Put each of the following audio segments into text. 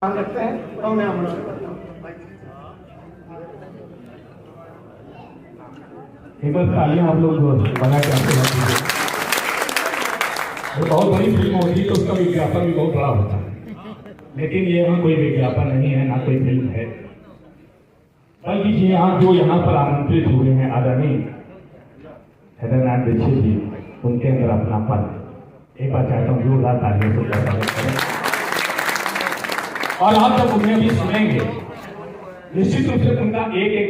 रखते हैं तो मैं अनुरोध करता हूं। एक बार तालियां आप लोग बना के आपके साथ दीजिए। बहुत बड़ी फिल्म होती तो उसका विज्ञापन भी बहुत बड़ा होता है, लेकिन ये यहाँ कोई विज्ञापन नहीं है, ना कोई फिल्म है, बल्कि जो यहाँ पर आमंत्रित हुए हैं आदरणीय हैदरनाथ दीक्षित जी, उनके अंदर अपनापन एक बार चाहता हूँ जोरदार तालियों से स्वागत करें। और आप जब उन्हें भी सुनेंगे निश्चित रूप से उनका एक एक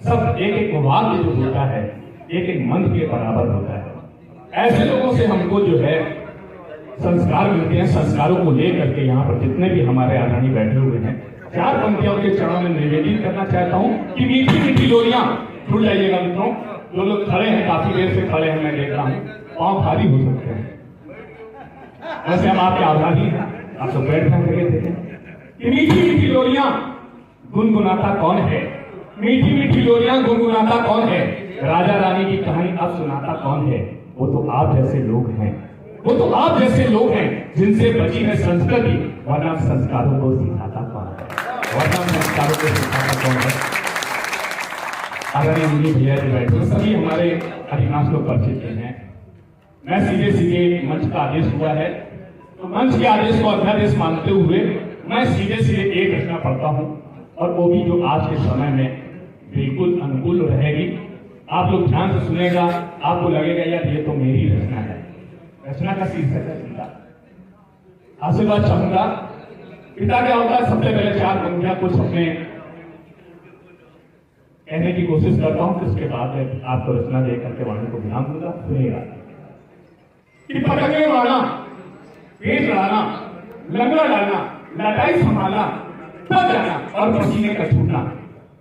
शब्द, एक एक वाक्य जो होता है एक एक मंत्र के बराबर होता है। ऐसे लोगों से हमको जो है संस्कार मिलते हैं। संस्कारों को लेकर के यहाँ पर जितने भी हमारे आदरणीय बैठे हुए हैं, चार पंक्तियों के चरणों में निवेदन करना चाहता हूँ कि मीठी मीठी लोरियां जुड़ जाइएगा मित्रों। जो लोग खड़े हैं, काफी देर से खड़े हैं, मैं देख रहा हूँ, पांव भारी हो सकते हैं, वैसे हम आपके आभारी हैं, आप तो बैठ करके देखें कि मीठी मीठी लोरियां गुनगुनाता कौन है, मीठी मीठी लोरियां गुनगुनाता कौन है, राजा रानी की कहानी अब सुनाता कौन है। वो तो आप जैसे लोग हैं, वो तो आप जैसे लोग हैं जिनसे बची है संस्कृति, वरना संस्कारों को सिखाता कौन है, वरना संस्कारों को सिखाता कौन है। आदरणीय मुनि भैया जी बैठे, सभी हमारे अधिकांश लोग परिचित हैं। मैं सीधे सीधे मंच का आदेश हुआ है, तो मंच के आदेश को अध्यादेश मानते हुए मैं सीधे सीधे एक रचना पढ़ता हूं, और वो भी जो आज के समय में बिल्कुल अनुकूल रहेगी। आप लोग ध्यान से सुनेगा, आपको लगेगा यार ये तो मेरी रचना है। रचना का शीर्षक है पिता। आशीर्वाद चाहूंगा। पिता क्या होता है, सबसे पहले चार पंक्तियां कुछ अपने कहने की कोशिश करता हूं, उसके बाद आपको रचना देख करके वाणी को विराम दूंगा। सुनिएगा कि पटके मारना, पेट लड़ाना, लंगड़ा डालना, लटाई संभालना, थक जाना और पसीने का छूटना।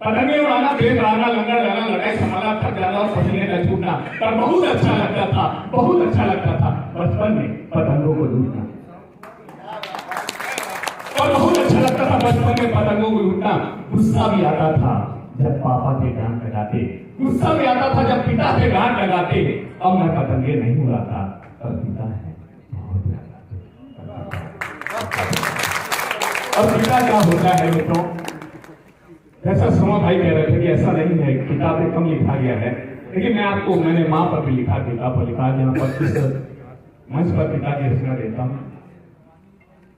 पतंगे उड़ाना, पेट लड़ाना, लंगड़ा डालना, लटाई संभालना, थक जाना और पसीने का छूटना। पर बहुत अच्छा लगता था, बहुत अच्छा लगता था बचपन में पतंगों को लूटना, और बहुत अच्छा लगता था बचपन में पतंगों को लूटना। गुस्सा भी आता था जब पापा के डांट लगाते, गुस्सा भी आता था जब पिता के डांट लगाते। अब मैं पतंगे नहीं उड़ाता, पर पिता है और पिता क्या होता है मित्रों, जैसा सोमा भाई कह रहे थे कि ऐसा नहीं है, किताबें कम लिखा गया है, लेकिन मैंने माँ पर भी लिखा, पिता पर लिखा, यहाँ पर इस मंच पर पिता की रचना देता हूँ।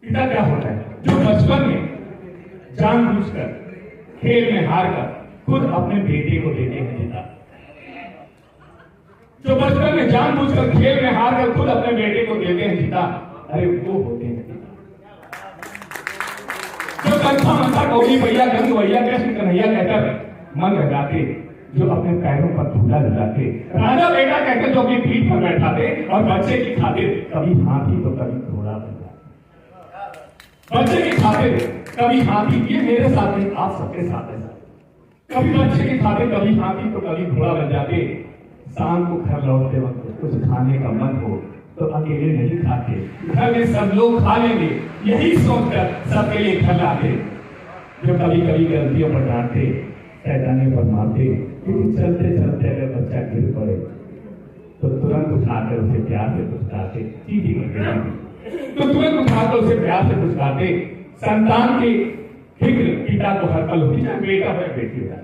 पिता क्या होता है, जो बचपन में जानबूझकर खेल में हार कर खुद अपने बेटे को देते हैं पिता। जो बचपन में जानबूझकर खेल में हार कर खुद अपने बेटे को देते हैं पिता, अरे वो होते हैं पिता। जो कंथा मंथा गौरी भैया गंग भैया कृष्ण कन्हैया कहकर मन लगाते, जो अपने पैरों पर धूला लगाते, राजा बेटा कहकर जो अपनी पीठ पर बैठाते और बच्चे की खातिर कभी हाथी तो कभी घोड़ा बन जाते। बच्चे की खातिर कभी हाथी, ये मेरे साथ नहीं, आप सबके साथ है। कभी बच्चे की खातिर कभी हाथी तो कभी घोड़ा बन जाते। शाम को घर लौटते वक्त कुछ खाने का मन हो तो अकेले नहीं खाते, घर में सब लोग खा लेंगे, यही सोचकर सबके लिए घर लाते। जो कभी कभी गलतियों पर डांटते, शैतानी पर मारते, लेकिन चलते चलते अगर बच्चा गिर पड़े तो तुरंत उठाकर उसे प्यार से पुचकाते, चीटी करते तो तुरंत उठाकर उसे प्यार से पुचकाते। संतान की फिक्र पिता को हर पल होती है, बेटा हो या बेटी हो,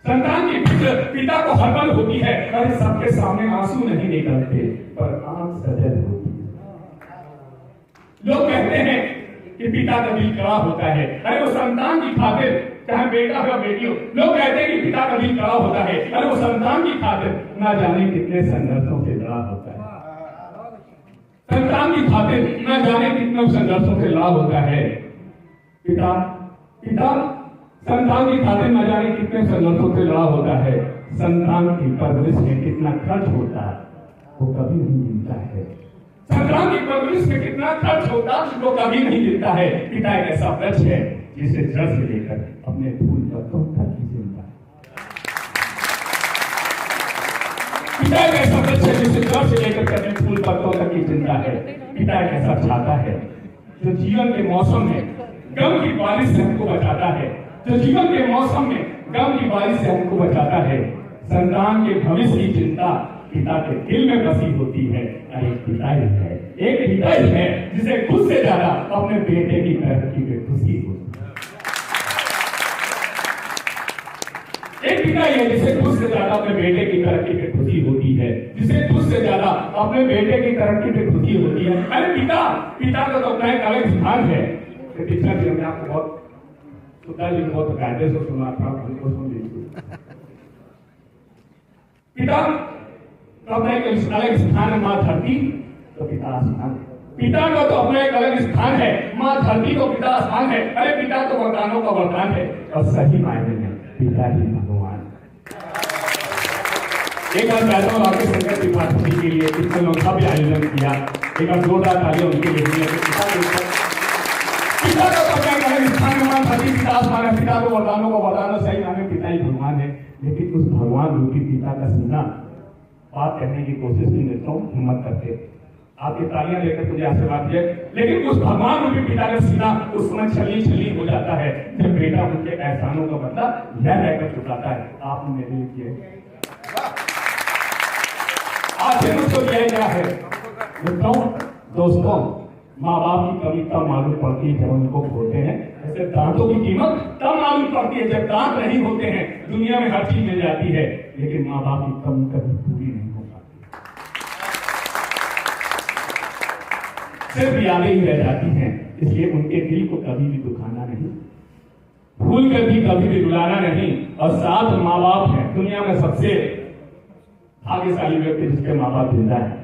संतान की फिक्र पिता को हर पल होती है। अरे सबके सामने आंसू नहीं निकलते, पर आंख सजल होती है। लोग कहते हैं कि पिता का दिल कड़ा होता है, अरे वो संतान की खातिर, चाहे बेटा हो या बेटी हो, लोग कहते हैं कि पिता का दिल कड़ा होता है, अरे वो संतान की खातिर ना जाने कितने संघर्षों से लड़ा होता है। संतान की खातिर ना जाने कितने संघर्षों से लड़ा होता है। पिता संतान की खातिर न जाने कितने संघर्षों से लड़ा होता है। संतान की परवरिश में कितना खर्च होता है वो कभी नहीं गिनता है। संतान की परवरिश में कितना खर्च होता है वो कभी नहीं गिनता है। पिता एक ऐसा वृक्ष है जिसे जड़ से लेकर अपने फूल पत्तों तक की चिंता है। पिता एक ऐसा वृक्ष है जिसे जड़ से लेकर अपने फूल पत्तों तक की चिंता है। पिता एक ऐसा छाता है जो जीवन के मौसम में गम की बारिश से हमको बचाता है, जो जीवन के मौसम में गम की बारिश से हमको बचाता है। संतान के भविष्य की चिंता पिता के दिल में बसी होती है। एक पिता ही है जिसे खुद से ज्यादा अपने बेटे की तरक्की में खुशी होती है। पिता ही है जिसे खुद से ज्यादा अपने बेटे की तरक्की पे खुशी होती है, जिसे खुद से ज्यादा अपने बेटे की तरक्की पे खुशी होती है। अरे पिता का तो अपना एक अलग स्थान है। पिछला दिन मैं आपको बहुत सुधा जी बहुत कायदे से सुना था, उनको सुन लीजिए। पिता का अपना एक अलग स्थान है, माँ धरती तो पिता आसमान है। पिता का तो अपना एक अलग स्थान है, माँ धरती तो पिता आसमान है। अरे पिता तो वरदानों का वरदान है और सही मायने में पिता ही भगवान। एक बार कहता हूँ आपके संकट त्रिपाठी के लिए कितने लोग का भी आयोजन किया, एक बार जोरदार तालियां उनके लिए पिता का तो अपना एक अलग स्थान है, माँ धरती पिता आसमान है। पिता तो वरदानों का वरदान है, सही मायने पिता ही भगवान है। लेकिन उस भगवान रूपी पिता का सीना बात कहने की कोशिश भी करता हूँ हिम्मत करके, आपकी तालियां लेकर मुझे आशीर्वाद दिए। लेकिन उस भगवान रूपी पिता का सीना उस समय छली हो जाता है जब बेटा उनके एहसानों का बदला यह रहकर चुकाता है, आपने मेरे लिए किए। आखिर मुझको दिया क्या है दोस्तों, माँ बाप की कमी तब मालूम पड़ती है जब उनको खोते हैं। ऐसे दांतों की कीमत तब मालूम पड़ती है जब दांत नहीं होते हैं। दुनिया में हर चीज मिल जाती है, लेकिन माँ बाप की कमी कभी पूरी नहीं हो पाती, सिर्फ यादें ही रह जाती हैं। इसलिए उनके दिल को कभी भी दुखाना नहीं, भूल कर भी कभी भी रुलाना नहीं। और साथ माँ बाप है, दुनिया में सबसे भाग्यशाली व्यक्ति जिसके माँ बाप जिंदा है।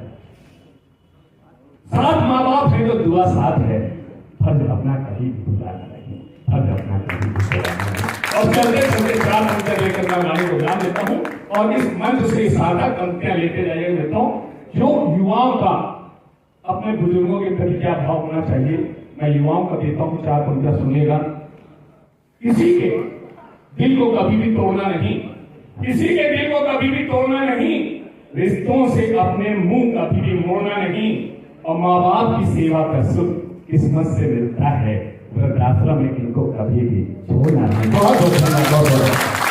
साथ माँ बाप है तो दुआ साथ है। फर्ज अपना कहीं भी भुलाना नहीं, फर्ज अपना कहीं भी भुलाना नहीं। और चलते चलते 4 मंत्र लेकर मैं गाने को ध्यान देता हूँ और इस मंच से सादा पंक्तियां लेते जाइए देता हूँ जो युवाओं का अपने बुजुर्गों के प्रति क्या भाव होना चाहिए। मैं युवाओं का देता हूँ 4 पंक्तियां सुनिएगा। किसी के दिल को कभी भी तोड़ना नहीं, किसी के दिल को कभी भी तोड़ना नहीं, रिश्तों से अपने मुंह कभी भी मोड़ना नहीं। और माँ बाप की सेवा का सुख किस्मत से मिलता है, वृद्धाश्रम में इनको कभी भी छोड़ना नहीं। बहुत बहुत धन्यवाद।